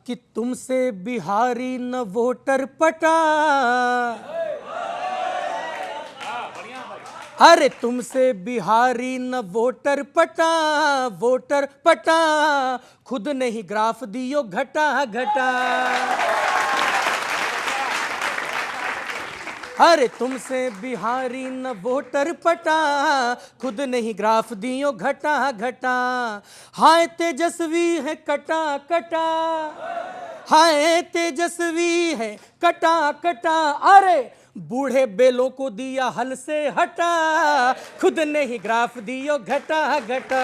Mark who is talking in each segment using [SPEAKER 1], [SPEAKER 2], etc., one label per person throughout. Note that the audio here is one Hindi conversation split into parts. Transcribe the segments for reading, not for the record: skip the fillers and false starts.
[SPEAKER 1] कि तुमसे बिहारी न वोटर पटा, अरे तुमसे बिहारी न वोटर पटा, वोटर पटा, खुद ने ही ग्राफ दियो घटा घटा। अरे तुमसे बिहारी न वोटर पटा, खुद ने ही ग्राफ दियो घटा घटा। हाय तेजस्वी है कटा कटा, हाय तेजस्वी है कटा कटा, अरे बूढ़े बेलों को दिया हल से हटा, खुद ने ही ग्राफ दियो घटा घटा।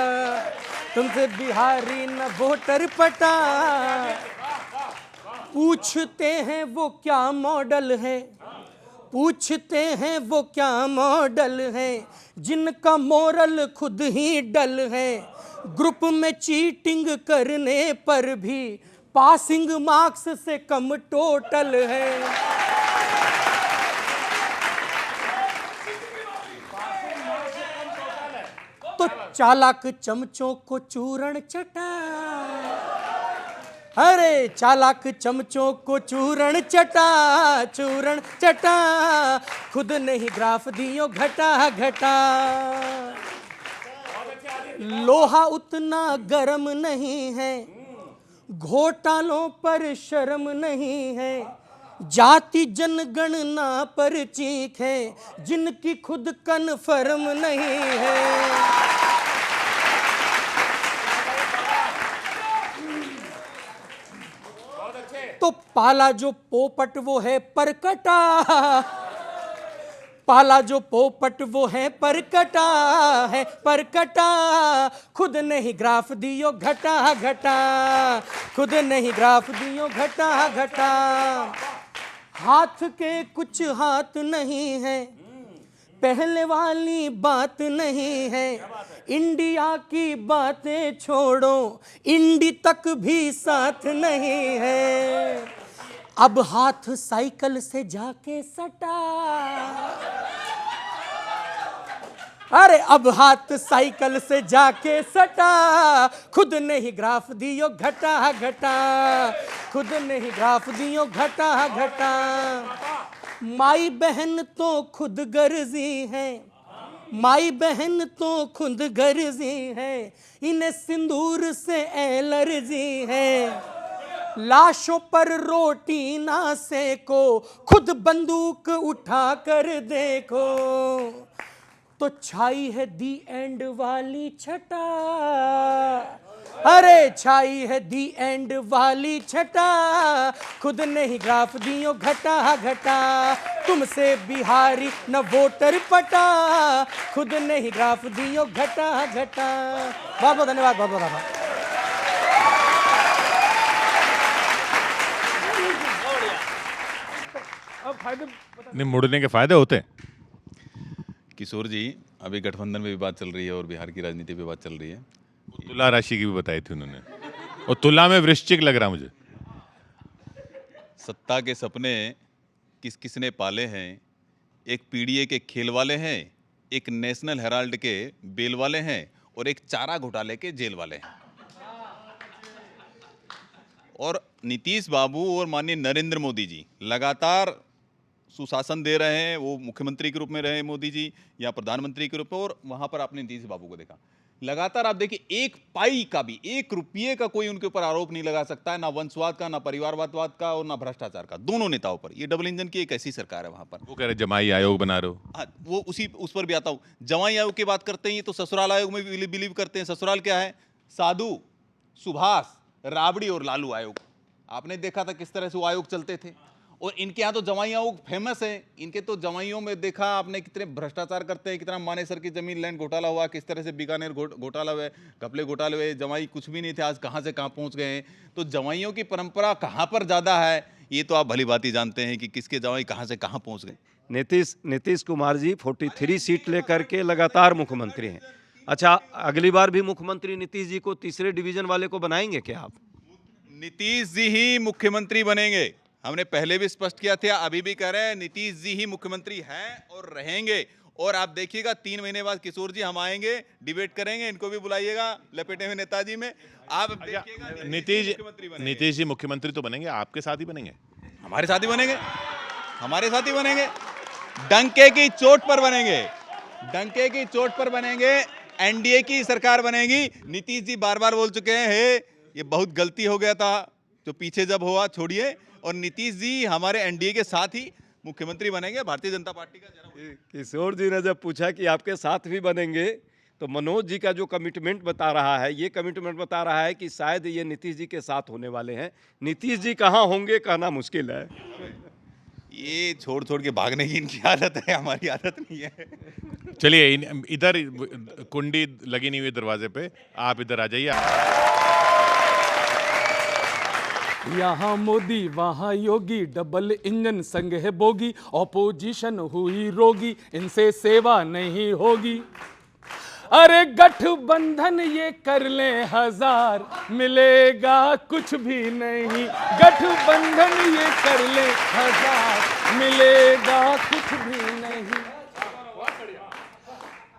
[SPEAKER 1] तुमसे बिहारी न वोटर पटा। पूछते हैं वो क्या मॉडल है, पूछते हैं वो क्या मॉडल है, जिनका मोरल खुद ही डल है। ग्रुप में चीटिंग करने पर भी पासिंग मार्क्स से कम टोटल है। तो चालाक चमचों को चूरण चटा, अरे चालाक चमचों को चूरण चटा, चूरण चटा, खुद ने ही ग्राफ दियो घटा घटा। लोहा उतना गर्म नहीं है, घोटालों पर शर्म नहीं है, जाति जनगणना पर चीख है, जिनकी खुद कन्फर्म नहीं है। तो पाला जो पोपट वो है परकटा, पाला जो पोपट वो है परकटा, है परकटा, खुद ने ही ग्राफ दियो घटा घटा, खुद ने ही ग्राफ दियो घटा घटा। हाथ के कुछ हाथ नहीं है, पहले वाली बात नहीं है, इंडिया की बातें छोड़ो, इंडी तक भी साथ नहीं है। अब हाथ साइकिल से जाके सटा, अरे अब हाथ साइकिल से जाके सटा, खुद ने ही ग्राफ दियो घटा घटा, खुद ने ही ग्राफ दियो घटा घटा। माई बहन तो खुद गर्जी है, माई बहन तो खुद गर्जी है, इन्हें सिंदूर से एलर्जी है। लाशों पर रोटी ना सेको, खुद बंदूक उठा कर देखो। तो छाई है दी एंड वाली छटा, अरे छाई है दी एंड वाली छटा, खुद ने ही ग्राफ दियो घटा घटा। तुमसे बिहारी न वोटर पटा, खुद ने ही ग्राफ दियो घटा घटा। बहुत बहुत धन्यवाद, बहुत बहुत आभार।
[SPEAKER 2] नहीं, मुड़ने के फायदे होते हैं।
[SPEAKER 3] किशोर जी, अभी गठबंधन में भी बात चल रही है और बिहार की राजनीति पे बात चल रही है।
[SPEAKER 2] तुला राशि की भी बताई थी उन्होंने, और तुला में वृश्चिक लग रहा मुझे।
[SPEAKER 3] सत्ता के सपने किस किसने पाले हैं, एक पीडीए के खेल वाले हैं, एक नेशनल हेराल्ड के बेल वाले हैं, और एक चारा घोटाले के जेल वाले हैं। और नीतीश बाबू और माननीय नरेंद्र मोदी जी लगातार सुशासन दे रहे हैं। वो मुख्यमंत्री के रूप में रहे मोदी जी, या प्रधानमंत्री के रूप में, और वहां पर आपने नीतीश बाबू को देखा। लगातार आप देखिए, एक पाई का भी, एक रुपये का कोई उनके ऊपर आरोप नहीं लगा सकता है, ना वंशवाद का, ना परिवारवाद का, और ना भ्रष्टाचार का, दोनों नेताओं पर। ये डबल इंजन की एक ऐसी सरकार है वहां पर।
[SPEAKER 2] वो कह रहे जमाई आयोग बना रहे हो।
[SPEAKER 3] वो उस पर भी आता हूं। जवाई आयोग की बात करते हैं तो ससुराल आयोग में भी बिलीव करते हैं। ससुराल क्या है? साधु, सुभाष, राबड़ी और लालू आयोग। आपने देखा था किस तरह से वो आयोग चलते थे। और इनके यहाँ तो जवाई आयोग फेमस है। इनके तो जवाइयों में देखा आपने कितने भ्रष्टाचार करते हैं, कितना मानेसर की जमीन लैंड घोटाला हुआ, किस तरह से बीकानेर घोटाला हुए, घपले घोटाले हुए। जवाई कुछ भी नहीं थे, आज कहाँ से कहाँ पहुँच गए हैं। तो जवाइयों की परंपरा कहाँ पर ज़्यादा है, ये तो आप भली भांति जानते हैं कि किसके जवाई कहाँ से कहाँ पहुँच गए।
[SPEAKER 4] नीतीश कुमार जी 43 सीट लेकर के लगातार मुख्यमंत्री हैं। अच्छा, अगली बार भी मुख्यमंत्री नीतीश जी को तीसरे डिवीजन वाले को बनाएंगे क्या आप?
[SPEAKER 3] नीतीश जी ही मुख्यमंत्री बनेंगे। हमने पहले भी स्पष्ट किया था, अभी भी कह रहे हैं, नीतीश जी ही मुख्यमंत्री हैं और रहेंगे। और आप देखिएगा 3 महीने बाद किशोर जी हम आएंगे, डिबेट करेंगे, इनको भी बुलाइएगा लपेटे हुए नेताजी में। आप देखिएगा
[SPEAKER 2] नीतीश जी मुख्यमंत्री तो बनेंगे, आपके साथ ही बनेंगे?
[SPEAKER 3] हमारे साथ ही बनेंगे, हमारे साथ ही बनेंगे, डंके की चोट पर बनेंगे, डंके की चोट पर बनेंगे। एनडीए की सरकार बनेगी। नीतीश जी बार बार बोल चुके हैं, हे ये बहुत गलती हो गया था, जो पीछे जब हुआ छोड़िए, और नीतीश जी हमारे एनडीए के साथ ही मुख्यमंत्री बनेंगे। भारतीय जनता पार्टी का
[SPEAKER 4] किशोर जी ने जब पूछा कि आपके साथ भी बनेंगे, तो मनोज जी का जो कमिटमेंट बता रहा है, ये कमिटमेंट बता रहा है कि शायद ये नीतीश जी के साथ होने वाले हैं। नीतीश जी कहाँ होंगे कहना मुश्किल है।
[SPEAKER 3] ये छोड़ छोड़ के भागने की इनकी आदत है, हमारी आदत नहीं है।
[SPEAKER 2] चलिए इधर कुंडी लगी नहीं हुई दरवाजे पे, आप इधर आ जाइए।
[SPEAKER 1] यहाँ मोदी वहाँ योगी, डबल इंजन संग है बोगी, ऑपोजिशन हुई रोगी, इनसे सेवा नहीं होगी। अरे गठबंधन ये कर ले 1000, मिलेगा कुछ भी नहीं। गठबंधन ये कर ले 1000, मिलेगा कुछ भी नहीं।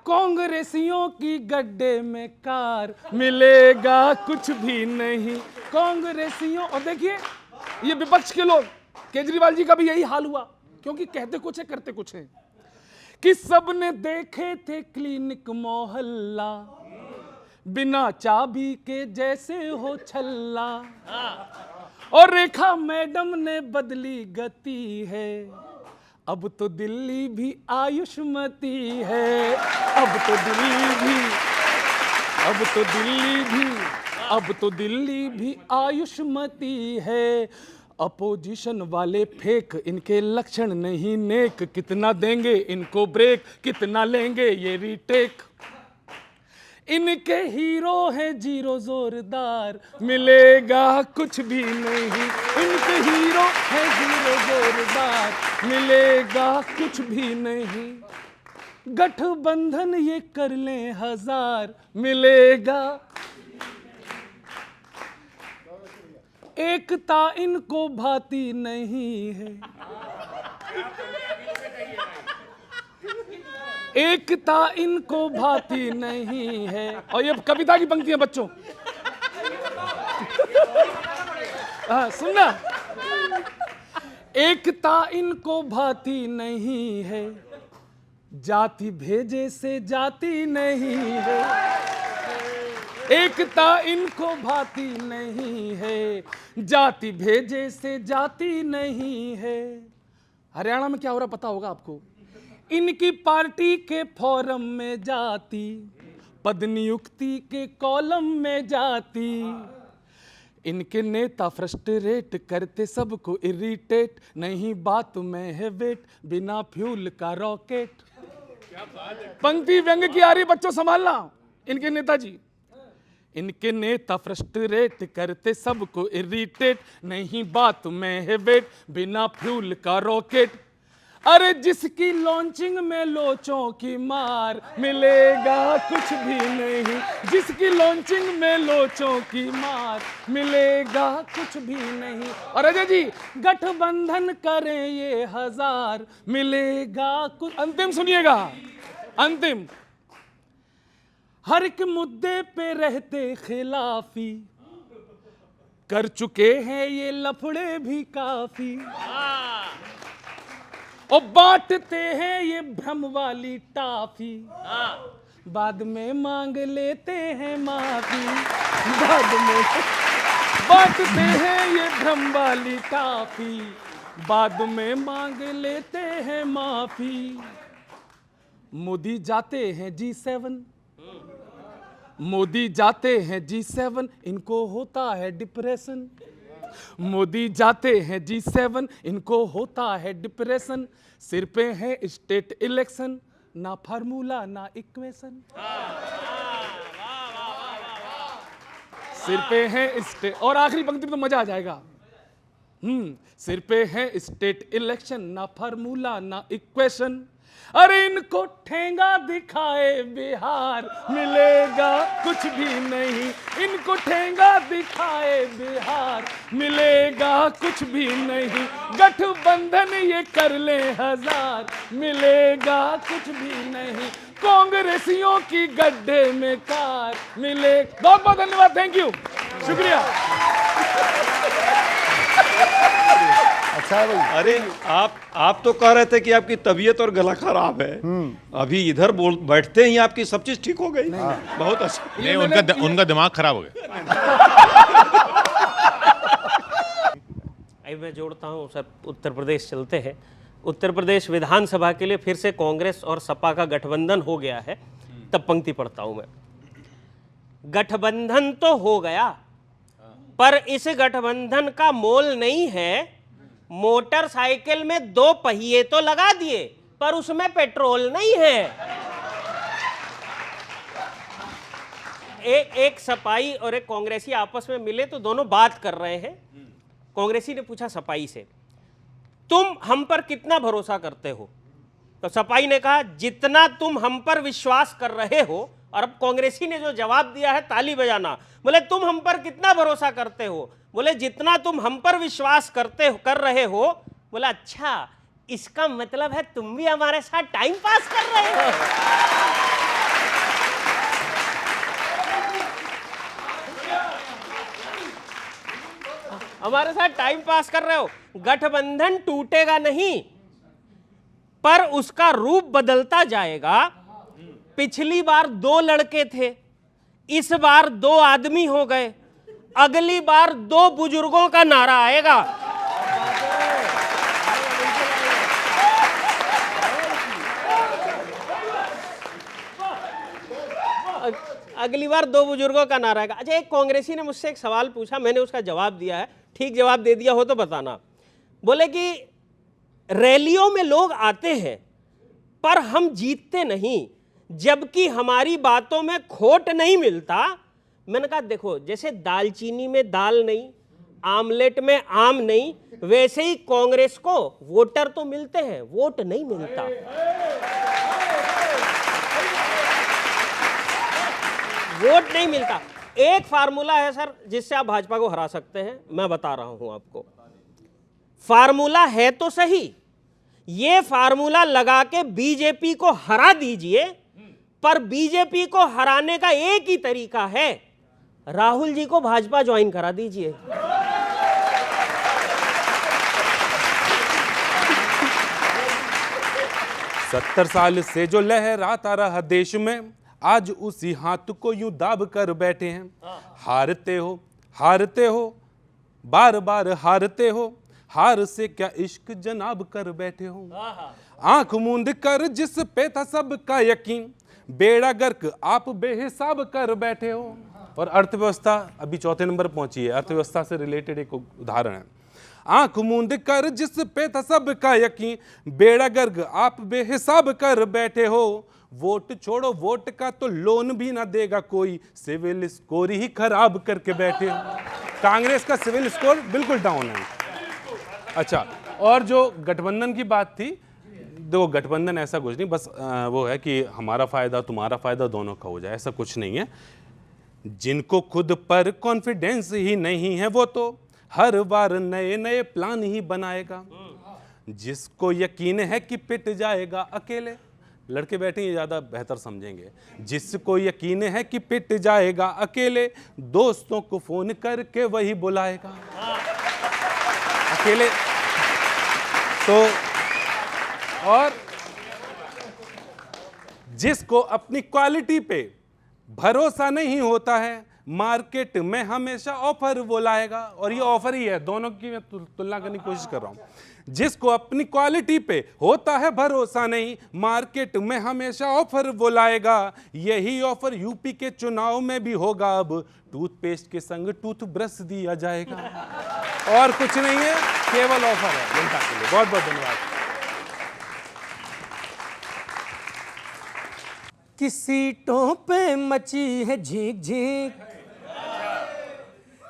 [SPEAKER 1] कांग्रेसियों की गड्ढे में कार, मिलेगा कुछ भी नहीं। कांग्रेसियों, और देखिए ये विपक्ष के लोग, केजरीवाल जी का भी यही हाल हुआ, क्योंकि कहते कुछ है करते कुछ है। कि सबने देखे थे क्लिनिक मोहल्ला, बिना चाबी के जैसे हो छल्ला, और रेखा मैडम ने बदली गति है, अब तो दिल्ली भी आयुष्मती है। अब तो दिल्ली भी आयुष्मती है। अपोजिशन वाले फेक, इनके लक्षण नहीं नेक, कितना देंगे इनको ब्रेक, कितना लेंगे ये रीटेक। इनके हीरो है जीरो जोरदार, मिलेगा कुछ भी नहीं। इनके हीरो है जीरो जोरदार, मिलेगा कुछ भी नहीं। गठबंधन ये कर ले 1000, मिलेगा। एकता इनको भाती नहीं है, एकता इनको भाती नहीं है। और ये कविता की पंक्तियां बच्चों, हाँ सुनना। एकता इनको भाती नहीं है, जाति भेजे से जाति नहीं है। एकता इनको भाती नहीं है, जाति भेजे से जाति नहीं है। हरियाणा में क्या हो रहा पता होगा आपको। इनकी पार्टी के फोरम में जाति, पद नियुक्ति के कॉलम में जाति। इनके नेता फ्रस्ट्रेट करते सबको इरिटेट, नहीं बात में है वेट, बिना फ्यूल का रॉकेट। पंक्ति व्यंग की आ रही, बच्चों संभालना। इनके नेताजी, इनके नेता फ्रस्ट्रेट करते सबको इरिटेट, नहीं बात में है वेट, बिना फ्यूल का रॉकेट। अरे जिसकी लॉन्चिंग में लोचों की मार, मिलेगा कुछ भी नहीं। जिसकी लॉन्चिंग में लोचों की मार, मिलेगा कुछ भी नहीं। और अजय जी, गठबंधन करें ये 1000, मिलेगा कुछ। अंतिम सुनिएगा, अंतिम। हर एक मुद्दे पे रहते खिलाफी, कर चुके हैं ये लफड़े भी काफी। और बांटते हैं ये भ्रम वाली टाफी, बाद में मांग लेते हैं माफी। बाद में बांटते हैं ये भ्रम वाली टाफी, बाद में मांग लेते हैं माफी। मोदी जाते हैं G7, मोदी जाते हैं G7, इनको होता है डिप्रेशन। मोदी जाते हैं G7, इनको होता है डिप्रेशन। सिर पे है स्टेट इलेक्शन, ना फार्मूला ना इक्वेशन। सिर पे है स्टेट, और आखिरी पंक्ति में तो मजा आ जाएगा। सिर पे है स्टेट इलेक्शन, ना फार्मूला ना इक्वेशन। अरे इनको ठेंगा दिखाए बिहार, मिलेगा कुछ भी नहीं। इनको ठेंगा दिखाए बिहार, मिलेगा कुछ भी नहीं। गठबंधन ये कर ले हजार, मिलेगा कुछ भी नहीं। कांग्रेसियों की गड्ढे में कार मिले। बहुत बहुत धन्यवाद, थैंक यू, शुक्रिया।
[SPEAKER 4] अच्छा है भाई। अरे आप तो कह रहे थे कि आपकी तबीयत और गला खराब है, अभी इधर बोल बैठते ही आपकी सब चीज ठीक हो गई। बहुत अच्छा।
[SPEAKER 2] नहीं, उनका दिमाग खराब हो गया।
[SPEAKER 5] अब मैं जोड़ता हूँ सर, उत्तर प्रदेश चलते हैं। उत्तर प्रदेश विधानसभा के लिए फिर से कांग्रेस और सपा का गठबंधन हो गया है। तब पंक्ति पढ़ता हूं मैं। गठबंधन तो हो गया, पर इस गठबंधन का मोल नहीं है। मोटरसाइकिल में 2 पहिए तो लगा दिए, पर उसमें पेट्रोल नहीं है। एक सपाई और एक कांग्रेसी आपस में मिले तो दोनों बात कर रहे हैं। कांग्रेसी ने पूछा सपाई से, तुम हम पर कितना भरोसा करते हो? तो सपाई ने कहा, जितना तुम हम पर विश्वास कर रहे हो। और अब कांग्रेसी ने जो जवाब दिया है, ताली बजाना। बोले, तुम हम पर कितना भरोसा करते हो? बोले, जितना तुम हम पर विश्वास कर रहे हो। बोला, अच्छा, इसका मतलब है तुम भी हमारे साथ टाइम पास कर रहे हो। हमारे साथ टाइम पास कर रहे हो। गठबंधन टूटेगा नहीं, पर उसका रूप बदलता जाएगा। पिछली बार 2 लड़के थे, इस बार 2 आदमी हो गए। अगली बार 2 बुजुर्गों का नारा आएगा। अगली बार 2 बुजुर्गों का नारा आएगा। अच्छा, एक कांग्रेसी ने मुझसे एक सवाल पूछा, मैंने उसका जवाब दिया है। ठीक जवाब दे दिया हो तो बताना। बोले कि रैलियों में लोग आते हैं, पर हम जीतते नहीं, जबकि हमारी बातों में खोट नहीं मिलता। मैंने कहा, देखो, जैसे दालचीनी में दाल नहीं, आमलेट में आम नहीं, वैसे ही कांग्रेस को वोटर तो मिलते हैं, वोट नहीं मिलता। वोट नहीं मिलता। एक फार्मूला है सर, जिससे आप भाजपा को हरा सकते हैं। मैं बता रहा हूं आपको। फार्मूला है तो सही, ये फार्मूला लगा के बीजेपी को हरा दीजिए। पर बीजेपी को हराने का एक ही तरीका है, राहुल जी को भाजपा ज्वाइन करा दीजिए।
[SPEAKER 6] 70 साल से जो लहराता रहा देश में, आज उसी हाथ को यूं दाब कर बैठे हैं। हारते हो, बार बार हारते हो, हार से क्या इश्क जनाब कर बैठे हो। आंख मूंद कर जिस पे था सबका यकीन, बेड़ा गर्क आप बेहिसाब कर बैठे हो। और अर्थव्यवस्था अभी 4थे नंबर पहुंची है। अर्थव्यवस्था से रिलेटेड एक उदाहरण है। आंख मूंद कर जिस पे था सबका यकीन, बेड़ा गर्क आप बेहिसाब कर बैठे हो। वोट छोड़ो, वोट का तो लोन भी ना देगा कोई, सिविल स्कोर ही खराब करके बैठे हो। कांग्रेस का सिविल स्कोर बिल्कुल डाउन है। अच्छा, और जो गठबंधन की बात थी, देखो गठबंधन ऐसा कुछ नहीं, बस वो है कि हमारा फायदा तुम्हारा फायदा दोनों का हो जाए, ऐसा कुछ नहीं है। जिनको खुद पर कॉन्फिडेंस ही नहीं है, वो तो हर बार नए नए प्लान ही बनाएगा। जिसको यकीन है कि पिट जाएगा अकेले, लड़के बैठे ये ज्यादा बेहतर समझेंगे। जिसको यकीन है कि पिट जाएगा अकेले, दोस्तों को फोन करके वही बुलाएगा। अकेले तो, और जिसको अपनी क्वालिटी पे भरोसा नहीं होता है, मार्केट में हमेशा ऑफर वो लाएगा। और ये ऑफर ही है, दोनों की मैं तुलना करने की कोशिश कर रहा हूं। जिसको अपनी क्वालिटी पे होता है भरोसा नहीं, मार्केट में हमेशा ऑफर वो लाएगा। यही ऑफर यूपी के चुनाव में भी होगा। अब टूथपेस्ट के संग टूथब्रश दिया जाएगा। और कुछ नहीं है, केवल ऑफर है जनता के लिए। बहुत बहुत धन्यवाद।
[SPEAKER 1] कि सीटों पे मची है झीक झीक,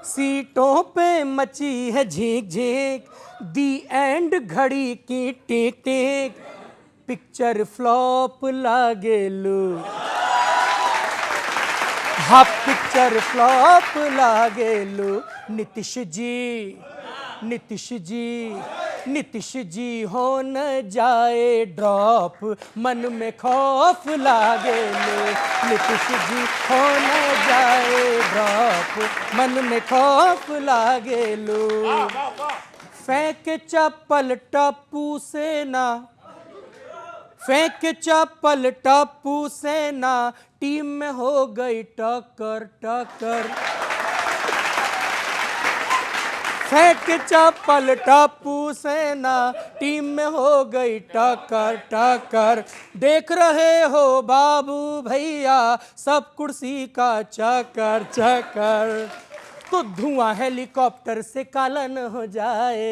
[SPEAKER 1] सीटों पे मची है झीक झीक, दी एंड घड़ी की टिक टिक। पिक्चर फ्लॉप लागेलू हा पिक्चर फ्लॉप लागेलू नीतीश जी नीतीश जी हो न जाए ड्रॉप मन में खौफ लागेलू नीतीश जी हो न जाए ड्रॉप मन में खौफ लागेलू फेंक चप्पल टप्पू से ना फेंक चप्पल टप्पू से ना टीम में हो गई टक्कर फेंक चप्पल टप्पू से ना टीम में हो गई टक्कर देख रहे हो बाबू भैया सब कुर्सी का चक्कर तो धुआं हेलीकॉप्टर से काला न हो जाए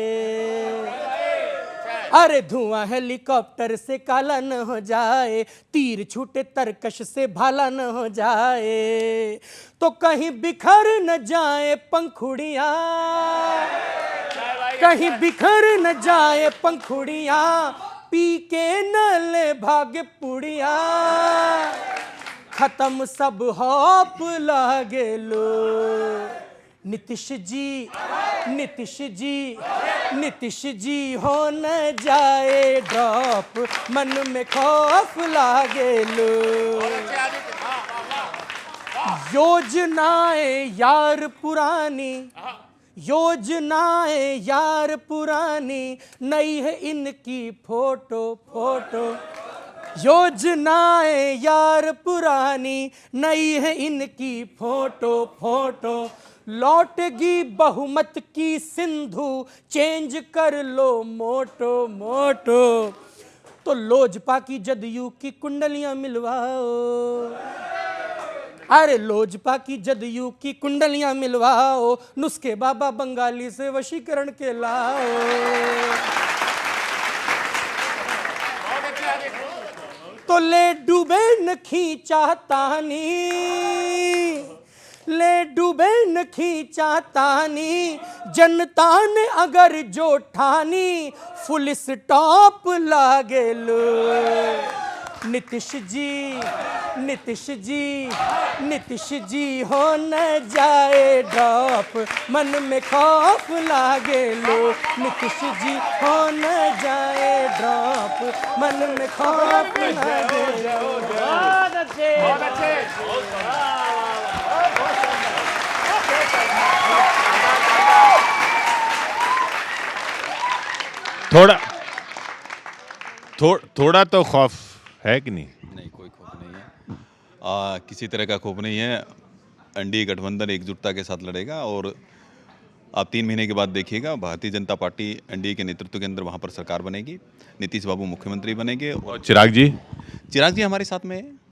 [SPEAKER 1] अरे धुआं हेलीकॉप्टर से काला न हो जाए तीर छूटे तरकश से भाला न हो जाए तो कहीं बिखर न जाए पंखुड़ियां कहीं बिखर न जाए पंखुड़ियां पी के न ले भाग्य पुड़िया खत्म सब हॉप लागेलो नीतीश जी हो न जाए ड्रॉप मन में खौफ लागेलो योजनाएं यार पुरानी नई है इनकी फोटो योजनाएं यार पुरानी नई है इनकी फोटो लौटेगी बहुमत की सिंधु चेंज कर लो मोटो तो लोजपा की जदयू की कुंडलियां मिलवाओ अरे लोजपा की जदयू की कुंडलियां मिलवाओ नुस्खे बाबा बंगाली से वशीकरण के लाओ तो ले डूबे न खींचा तानी जनता ने अगर जो ठानी फुल स्टॉप लागेलो नीतीश जी हो न जाए ड्रॉप मन में खौफ लागेलो नीतीश जी हो न जाए ड्रॉप मन में खौफ लागेलो
[SPEAKER 5] बहुत अच्छे
[SPEAKER 2] थोड़ा तो खौफ है कि नहीं?
[SPEAKER 3] नहीं, कोई खौफ नहीं है। किसी तरह का खौफ नहीं है। एनडीए गठबंधन एकजुटता के साथ लड़ेगा और आप 3 महीने के बाद देखिएगा भारतीय जनता पार्टी एनडीए के नेतृत्व के अंदर वहाँ पर सरकार बनेगी, नीतीश बाबू मुख्यमंत्री बनेंगे
[SPEAKER 2] और चिराग जी
[SPEAKER 3] हमारे साथ में है।